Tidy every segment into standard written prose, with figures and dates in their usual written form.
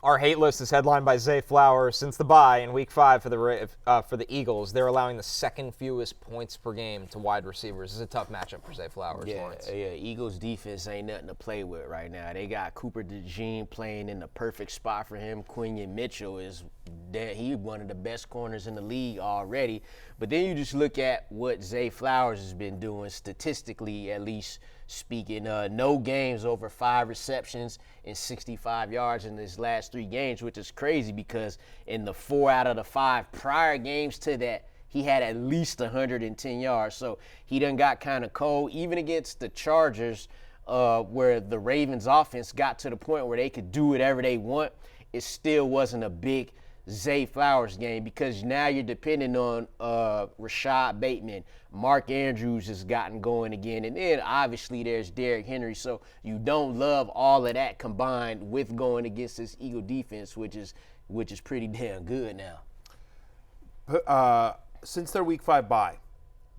Our hate list is headlined by Zay Flowers. Since the bye in Week 5 for the Eagles, they're allowing the second fewest points per game to wide receivers. This is a tough matchup for Zay Flowers. Yeah, Eagles defense ain't nothing to play with right now. They got Cooper DeJean playing in the perfect spot for him. Quinion Mitchell is one of the best corners in the league already. But then you just look at what Zay Flowers has been doing statistically, at least speaking. No games over 5 receptions and 65 yards in his last 3 games, which is crazy because in the 4 out of the 5 prior games to that, he had at least 110 yards. So he done got kind of cold. Even against the Chargers, where the Ravens offense got to the point where they could do whatever they want, it still wasn't a big Zay Flowers game because now you're depending on Rashad Bateman. Mark Andrews has gotten going again. And then obviously there's Derrick Henry. So you don't love all of that combined with going against this Eagle defense, which is pretty damn good now. Since their Week 5 bye,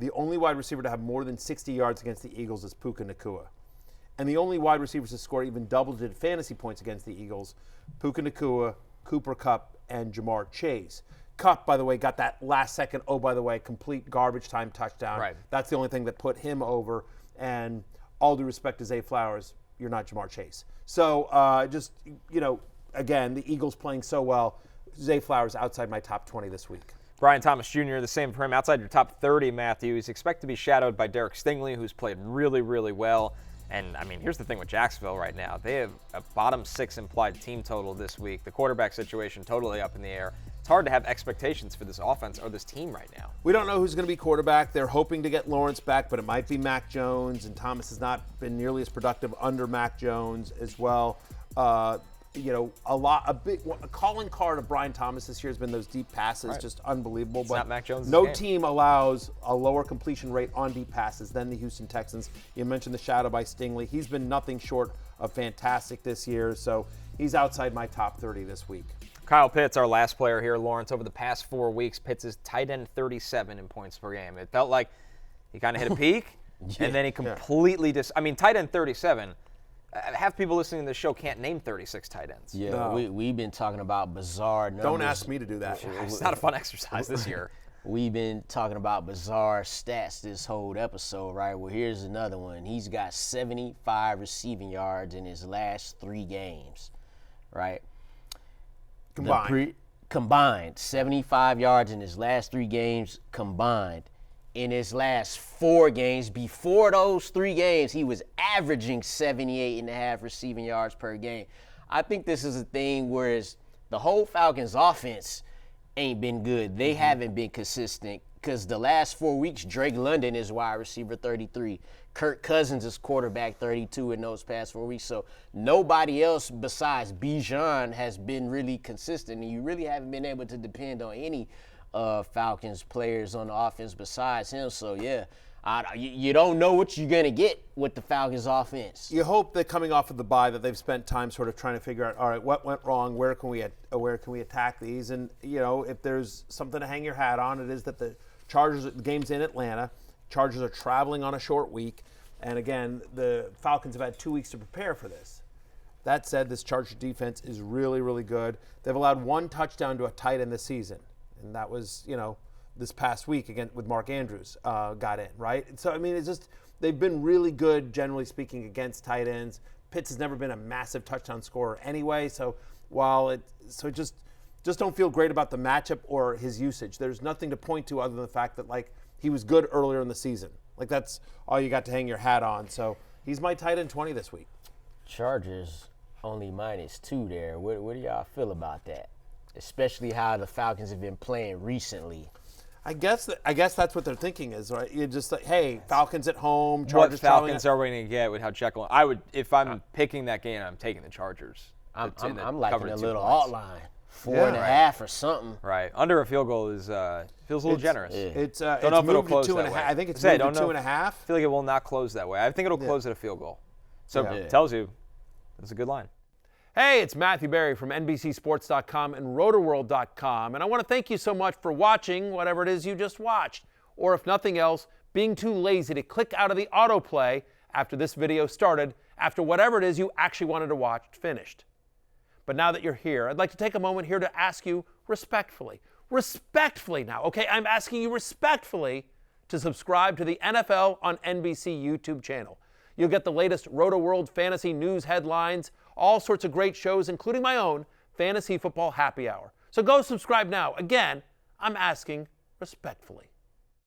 the only wide receiver to have more than 60 yards against the Eagles is Puka Nacua. And the only wide receivers to score even double-digit fantasy points against the Eagles, Puka Nacua, Cooper Kupp, and Jamar Chase. Kupp, by the way, got that last second, complete garbage time touchdown. Right. That's the only thing that put him over. And all due respect to Zay Flowers, you're not Jamar Chase. So again, the Eagles playing so well. Zay Flowers outside my top 20 this week. Brian Thomas Jr., the same for him. Outside your top 30, Matthew. He's expected to be shadowed by Derek Stingley, who's played really, really well. And, here's the thing with Jacksonville right now. They have a bottom 6 implied team total this week. The quarterback situation totally up in the air. It's hard to have expectations for this offense or this team right now. We don't know who's going to be quarterback. They're hoping to get Lawrence back, but it might be Mac Jones, and Thomas has not been nearly as productive under Mac Jones as well. A calling card of Brian Thomas this year has been those deep passes, right. Just unbelievable. It's not Mac Jones' no game. team allows a lower completion rate on deep passes than the Houston Texans. You mentioned the shadow by Stingley. He's been nothing short of fantastic this year, so he's outside my top 30 this week. Kyle Pitts, our last player here, Lawrence, over the past 4 weeks, Pitts is tight end 37 in points per game. It felt like he kind of hit a peak, and then he completely tight end 37. Half people listening to this show can't name 36 tight ends. Yeah, no. We've been talking about bizarre numbers. Don't ask me to do that. It's not a fun exercise this year. We've been talking about bizarre stats this whole episode, right? Well, here's another one. He's got 75 receiving yards in his last 3 games, right? Combined, 75 yards in his last 3 games combined. In his last 4 games, before those 3 games, he was averaging 78.5 receiving yards per game. I think this is a thing where the whole Falcons offense ain't been good. They haven't been consistent because the last 4 weeks, Drake London is wide receiver 33. Kirk Cousins is quarterback 32 in those past 4 weeks. So nobody else besides Bijan has been really consistent, and you really haven't been able to depend on any Falcons players on the offense besides him. So, you don't know what you're going to get with the Falcons offense. You hope that coming off of the bye that they've spent time sort of trying to figure out, all right, what went wrong, where can we attack these? And, if there's something to hang your hat on, it is that the game's in Atlanta. Chargers are traveling on a short week. And, again, the Falcons have had 2 weeks to prepare for this. That said, this Charger defense is really, really good. They've allowed 1 touchdown to a tight end this season. And that was, this past week again with Mark Andrews got in, right? So, it's just they've been really good, generally speaking, against tight ends. Pitts has never been a massive touchdown scorer anyway. So, just don't feel great about the matchup or his usage. There's nothing to point to other than the fact that, he was good earlier in the season. That's all you got to hang your hat on. So, he's my tight end 20 this week. Chargers only -2 there. What do y'all feel about that? Especially how the Falcons have been playing recently. I guess that's what they're thinking is, right? You're just like, hey, Falcons at home, Chargers. What Falcons are we going to get with how Jekyll? I would, if I'm picking that game, I'm taking the Chargers. I'm liking a little outline, 4.5 or something. Right, under a field goal is feels a little generous. It's don't know if it'll close 2.5. I think it's moved to 2.5. I feel like it will not close that way. I think it'll close at a field goal. So it tells you it's a good line. Hey, it's Matthew Berry from NBCSports.com and Rotoworld.com, and I want to thank you so much for watching whatever it is you just watched, or if nothing else, being too lazy to click out of the autoplay after this video started, after whatever it is you actually wanted to watch finished. But now that you're here, I'd like to take a moment here to ask you respectfully now, okay? I'm asking you respectfully to subscribe to the NFL on NBC YouTube channel. You'll get the latest Roto-World fantasy news headlines, all sorts of great shows, including my own Fantasy Football Happy Hour. So go subscribe now. Again, I'm asking respectfully.